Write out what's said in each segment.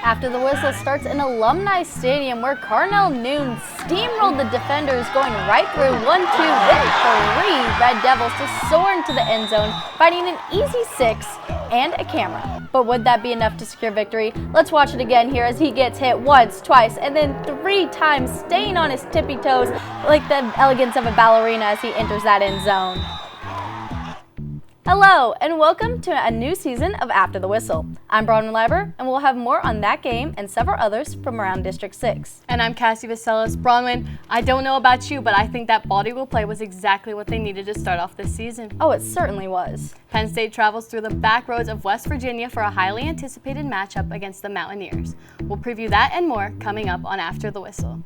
After the Whistle starts in Alumni Stadium, where Carnell Noon steamrolled the defenders, going right through 1-2, then 3 Red Devils to soar into the end zone, finding an easy 6 and a camera. But would that be enough to secure victory? Let's watch it again here as he gets hit once, twice, and then 3 times, staying on his tippy toes like the elegance of a ballerina as he enters that end zone. Hello, and welcome to a new season of After the Whistle. I'm Bronwyn Leiber, and we'll have more on that game and several others from around District 6. And I'm Cassie Vaselis. Bronwyn, I don't know about you, but I think that Bald Eagle play was exactly what they needed to start off this season. Oh, it certainly was. Penn State travels through the back roads of West Virginia for a highly anticipated matchup against the Mountaineers. We'll preview that and more coming up on After the Whistle.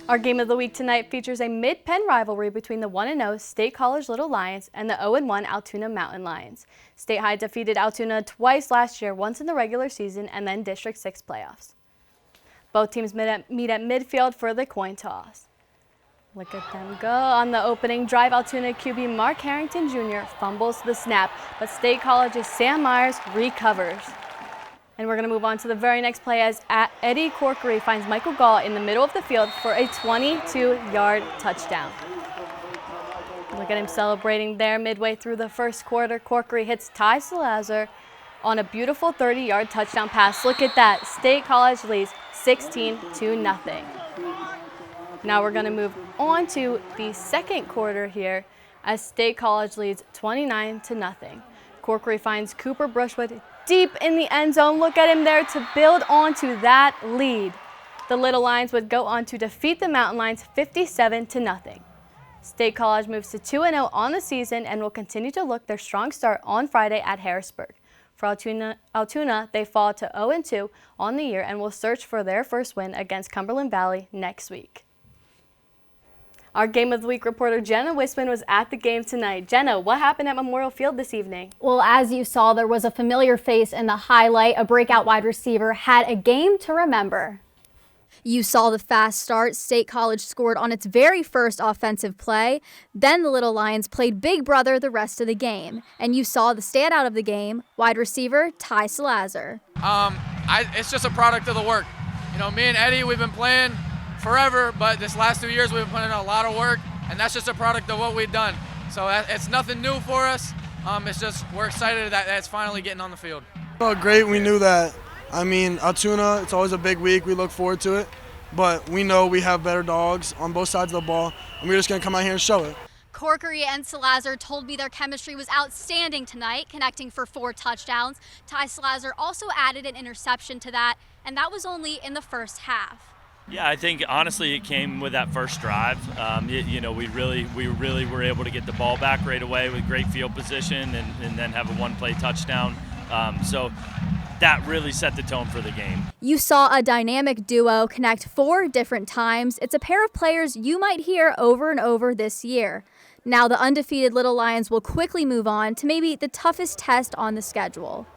Our game of the week tonight features a mid-Penn rivalry between the 1-0 State College Little Lions and the 0-1 Altoona Mountain Lions. State High defeated Altoona twice last year, once in the regular season and then District 6 playoffs. Both teams meet at midfield for the coin toss. Look at them go. On the opening drive, Altoona QB Mark Harrington Jr. fumbles the snap, but State College's Sam Myers recovers. And we're going to move on to the very next play as Eddie Corkery finds Michael Gall in the middle of the field for a 22-yard touchdown. Look at him celebrating there midway through the first quarter. Corkery hits Ty Salazar on a beautiful 30-yard touchdown pass. Look at that. State College leads 16-0. Now we're going to move on to the second quarter here as State College leads 29-0. Corkery finds Cooper Brushwood deep in the end zone. Look at him there to build on to that lead. The Little Lions would go on to defeat the Mountain Lions 57-0. State College moves to 2-0 on the season and will continue to look their strong start on Friday at Harrisburg. For Altoona, they fall to 0-2 on the year and will search for their first win against Cumberland Valley next week. Our Game of the Week reporter Jenna Wisman was at the game tonight. Jenna, what happened at Memorial Field this evening? Well, as you saw, there was a familiar face in the highlight. A breakout wide receiver had a game to remember. You saw the fast start. State College scored on its very first offensive play. Then the Little Lions played big brother the rest of the game. And you saw the standout of the game, wide receiver Ty Salazar. It's just a product of the work. You know, me and Eddie, we've been playing forever, but this last 2 years we've been putting in a lot of work, and that's just a product of what we've done. So it's nothing new for us. It's just we're excited that it's finally getting on the field. Oh, great. We knew that. I mean, Altoona, it's always a big week. We look forward to it, but we know we have better dogs on both sides of the ball, and we're just going to come out here and show it. Corkery and Salazar told me their chemistry was outstanding tonight, connecting for 4 touchdowns. Ty Salazar also added an interception to that, and that was only in the first half. Yeah, I think honestly it came with that first drive. We really were able to get the ball back right away with great field position and then have a one-play touchdown. So that really set the tone for the game. You saw a dynamic duo connect 4 different times. It's a pair of players you might hear over and over this year. Now the undefeated Little Lions will quickly move on to maybe the toughest test on the schedule.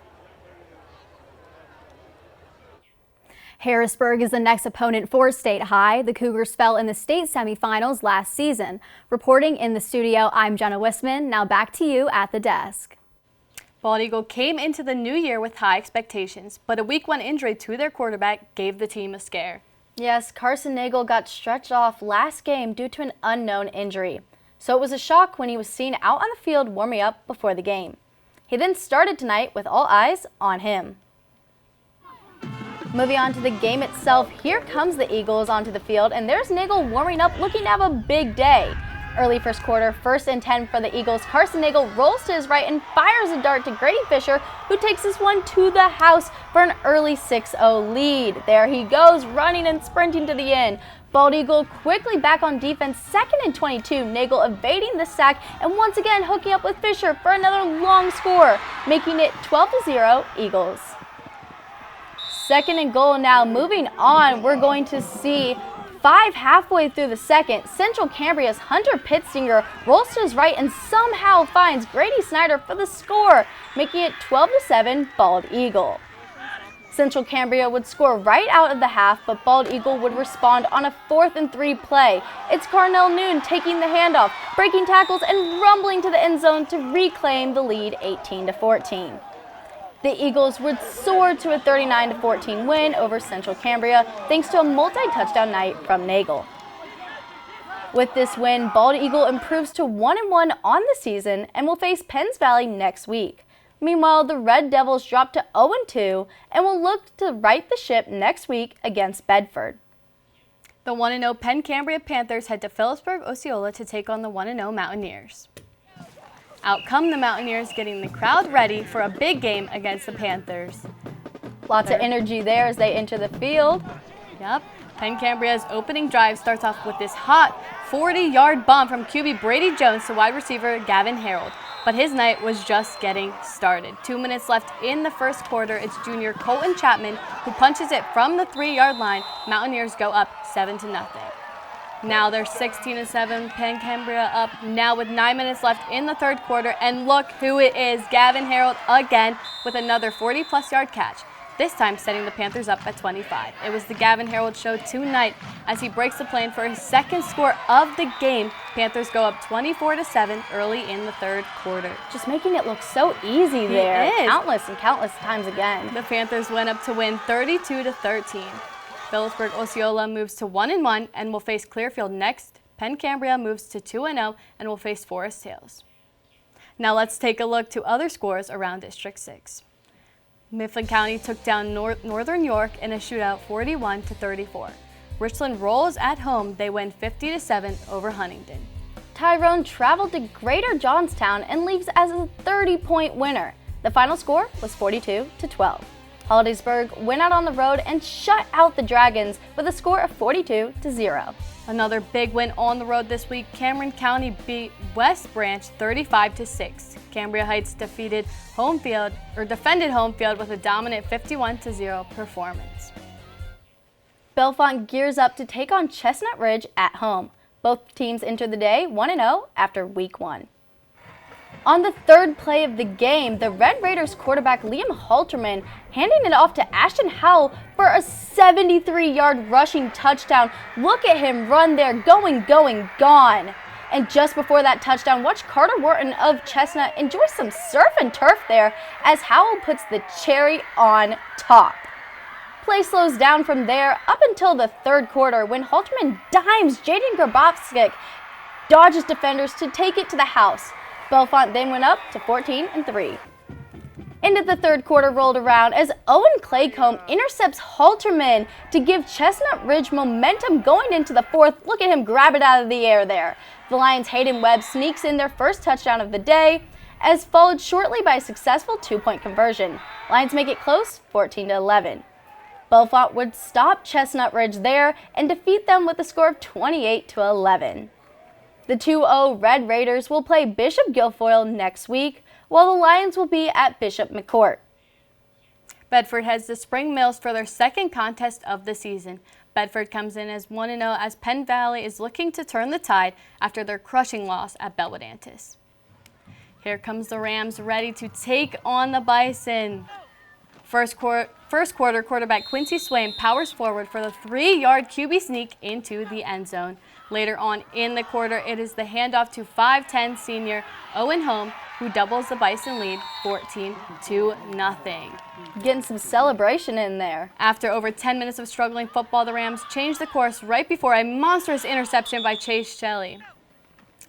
Harrisburg is the next opponent for State High. The Cougars fell in the state semifinals last season. Reporting in the studio, I'm Jenna Wisman. Now back to you at the desk. Bald Eagle came into the new year with high expectations, but a week 1 injury to their quarterback gave the team a scare. Yes, Carson Nagel got stretched off last game due to an unknown injury. So it was a shock when he was seen out on the field warming up before the game. He then started tonight with all eyes on him. Moving on to the game itself, here comes the Eagles onto the field, and there's Nagel warming up, looking to have a big day. Early first quarter, 1st and 10 for the Eagles. Carson Nagel rolls to his right and fires a dart to Grady Fisher, who takes this one to the house for an early 6-0 lead. There he goes, running and sprinting to the end. Bald Eagle quickly back on defense, 2nd and 22. Nagel evading the sack and once again hooking up with Fisher for another long score, making it 12-0 Eagles. 2nd and goal now. Moving on, we're going to see 5 halfway through the second. Central Cambria's Hunter Pittsinger rolls to his right and somehow finds Grady Snyder for the score, making it 12-7 Bald Eagle. Central Cambria would score right out of the half, but Bald Eagle would respond on a 4th and 3 play. It's Carnell Noon taking the handoff, breaking tackles, and rumbling to the end zone to reclaim the lead 18-14. The Eagles would soar to a 39-14 win over Central Cambria thanks to a multi-touchdown night from Nagel. With this win, Bald Eagle improves to 1-1 on the season and will face Penns Valley next week. Meanwhile, the Red Devils drop to 0-2 and will look to right the ship next week against Bedford. The 1-0 Penn Cambria Panthers head to Phillipsburg, Osceola to take on the 1-0 Mountaineers. Out come the Mountaineers, getting the crowd ready for a big game against the Panthers. Lots of energy there as they enter the field. Yep. Penn Cambria's opening drive starts off with this hot 40-yard bomb from QB Brady Jones to wide receiver Gavin Harold. But his night was just getting started. 2 minutes left in the first quarter. It's junior Colton Chapman who punches it from the 3-yard line. Mountaineers go up 7-0. Now they're 16-7. Penn Cambria up now with 9 minutes left in the third quarter. And look who it is, Gavin Harold again with another 40-plus yard catch. This time setting the Panthers up at 25. It was the Gavin Harold show tonight as he breaks the plan for his second score of the game. Panthers go up 24-7 early in the third quarter. Just making it look so easy there. It is. Countless and countless times again. The Panthers went up to win 32-13. Phillipsburg Osceola moves to 1-1 and will face Clearfield next. Penn Cambria moves to 2-0 and will face Forest Hills. Now let's take a look to other scores around District 6. Mifflin County took down Northern York in a shootout 41-34. Richland rolls at home. They win 50-7 over Huntington. Tyrone traveled to Greater Johnstown and leaves as a 30-point winner. The final score was 42-12. Hollidaysburg went out on the road and shut out the Dragons with a score of 42-0. Another big win on the road this week. Cameron County beat West Branch 35-6. Cambria Heights defended home field with a dominant 51-0 performance. Bellefonte gears up to take on Chestnut Ridge at home. Both teams enter the day 1-0 after week 1. On the third play of the game, the Red Raiders quarterback Liam Halterman handing it off to Ashton Howell for a 73-yard rushing touchdown. Look at him run there, going, gone. And just before that touchdown, watch Carter Wharton of Chestnut enjoy some surf and turf there as Howell puts the cherry on top. Play slows down from there up until the third quarter when Halterman dimes Jaden Grabowski, dodges defenders to take it to the house. Bellefonte then went up to 14-3. Into the third quarter rolled around as Owen Claycomb intercepts Halterman to give Chestnut Ridge momentum going into the fourth. Look at him grab it out of the air there. The Lions' Hayden Webb sneaks in their first touchdown of the day, as followed shortly by a successful 2-point conversion. Lions make it close, 14-11. Bellefonte would stop Chestnut Ridge there and defeat them with a score of 28-11. The 2-0 Red Raiders will play Bishop Guilfoyle next week, while the Lions will be at Bishop McCourt. Bedford heads to Spring Mills for their second contest of the season. Bedford comes in as 1-0 as Penn Valley is looking to turn the tide after their crushing loss at Belwood-Antis. Here comes the Rams ready to take on the Bison. First quarter, quarterback Quincy Swain powers forward for the 3-yard QB sneak into the end zone. Later on in the quarter, it is the handoff to 5'10 senior Owen Holm, who doubles the Bison lead 14-0. Getting some celebration in there. After over 10 minutes of struggling football, the Rams changed the course right before a monstrous interception by Chase Shelley.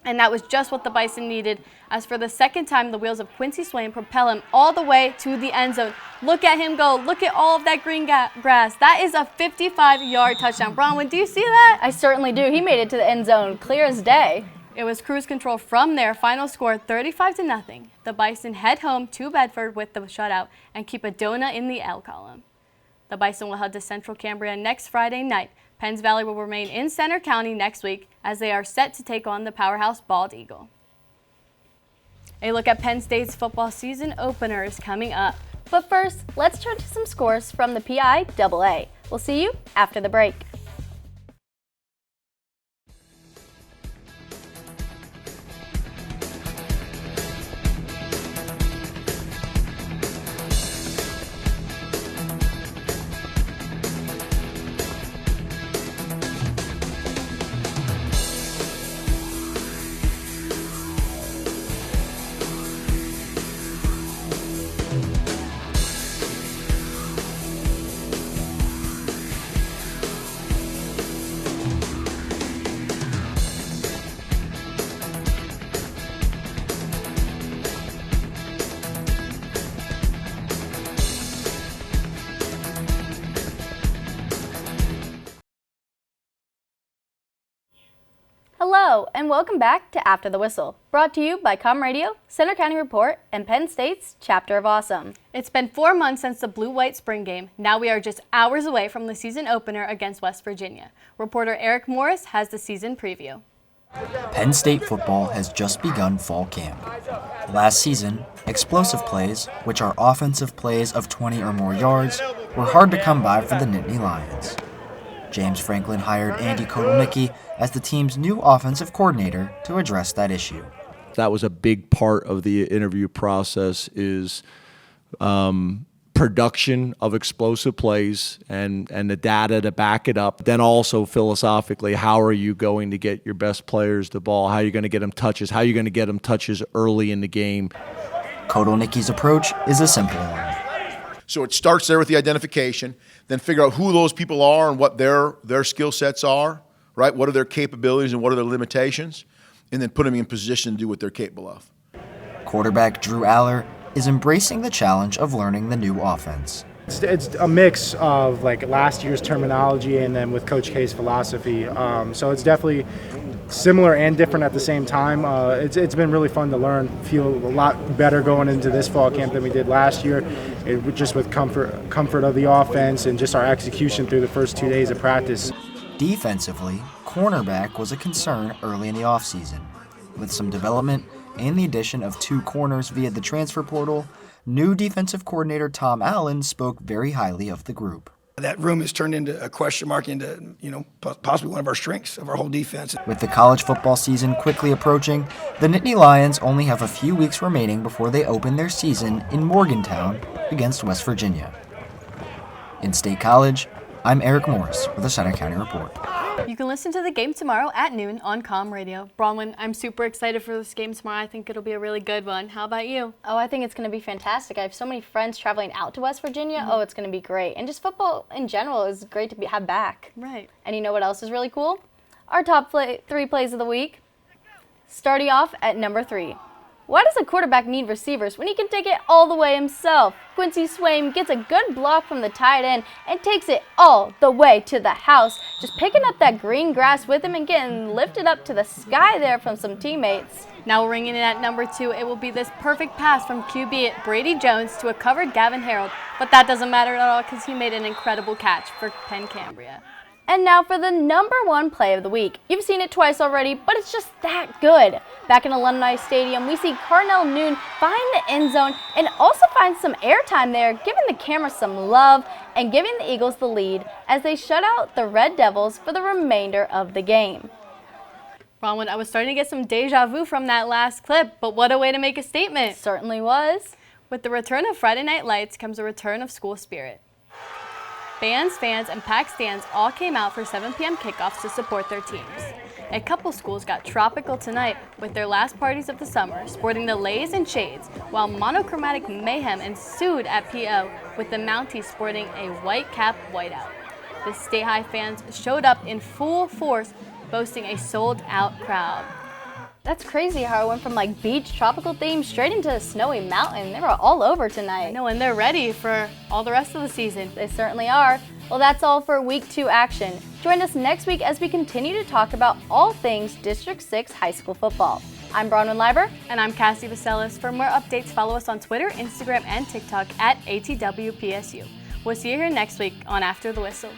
And that was just what the Bison needed, as for the second time, the wheels of Quincy Swain propel him all the way to the end zone. Look at him go. Look at all of that green grass. That is a 55-yard touchdown. Bronwyn, do you see that? I certainly do. He made it to the end zone clear as day. It was cruise control from there. Final score 35-0. The Bison head home to Bedford with the shutout and keep a donut in the L column. The Bison will head to Central Cambria next Friday night. Penns Valley will remain in Center County next week as they are set to take on the powerhouse Bald Eagle. A look at Penn State's football season opener is coming up. But first, let's turn to some scores from the PIAA. We'll see you after the break. Hello, and welcome back to After the Whistle, brought to you by Com Radio, Center County Report, and Penn State's Chapter of Awesome. It's been 4 months since the Blue-White spring game. Now we are just hours away from the season opener against West Virginia. Reporter Eric Morris has the season preview. Penn State football has just begun fall camp. Last season, explosive plays, which are offensive plays of 20 or more yards, were hard to come by for the Nittany Lions. James Franklin hired Andy Kotelnicki as the team's new offensive coordinator to address that issue. That was a big part of the interview process is production of explosive plays and the data to back it up. Then also philosophically, how are you going to get your best players the ball? How are you going to get them touches? How are you going to get them touches early in the game? Kotelnicki's approach is a simple one. So it starts there with the identification, then figure out who those people are and what their skill sets are, right? What are their capabilities and what are their limitations? And then put them in position to do what they're capable of. Quarterback Drew Aller is embracing the challenge of learning the new offense. It's a mix of like last year's terminology and then with Coach K's philosophy. So it's definitely similar and different at the same time. It's been really fun to learn. Feel a lot better going into this fall camp than we did last year. Just with comfort of the offense and just our execution through the first 2 days of practice. Defensively, cornerback was a concern early in the offseason. With some development and the addition of 2 corners via the transfer portal, new defensive coordinator Tom Allen spoke very highly of the group. That room has turned into a question mark into, possibly one of our strengths of our whole defense. With the college football season quickly approaching, the Nittany Lions only have a few weeks remaining before they open their season in Morgantown against West Virginia. In State College, I'm Eric Morris with the Center County Report. You can listen to the game tomorrow at noon on Com Radio. Bronwyn, I'm super excited for this game tomorrow. I think it'll be a really good one. How about you? Oh, I think it's going to be fantastic. I have so many friends traveling out to West Virginia. Oh, it's going to be great. And just football in general is great to have back. Right. And you know what else is really cool? Our top 3 plays of the week. Starting off at number 3. Why does a quarterback need receivers when he can take it all the way himself? Quincy Swaim gets a good block from the tight end and takes it all the way to the house, just picking up that green grass with him and getting lifted up to the sky there from some teammates. Now ringing in at number 2, it will be this perfect pass from QB Brady Jones to a covered Gavin Harold, but that doesn't matter at all because he made an incredible catch for Penn Cambria. And now for the number 1 play of the week. You've seen it twice already, but it's just that good. Back in Alumni Stadium, we see Carnell Noon find the end zone and also find some airtime there, giving the camera some love and giving the Eagles the lead as they shut out the Red Devils for the remainder of the game. Bronwyn, I was starting to get some deja vu from that last clip, but what a way to make a statement. Certainly was. With the return of Friday Night Lights comes a return of school spirit. Bands, fans, and packed stands all came out for 7 p.m. kickoffs to support their teams. A couple schools got tropical tonight with their last parties of the summer, sporting the leis and shades, while monochromatic mayhem ensued at PO with the Mounties sporting a white cap whiteout. The State High fans showed up in full force, boasting a sold-out crowd. That's crazy how it went from like beach tropical theme straight into a snowy mountain. They were all over tonight. I know, and they're ready for all the rest of the season. They certainly are. Well, that's all for Week 2 action. Join us next week as we continue to talk about all things District 6 high school football. I'm Bronwyn Leiber. And I'm Cassie Vaselis. For more updates, follow us on Twitter, Instagram, and TikTok at ATWPSU. We'll see you here next week on After the Whistle.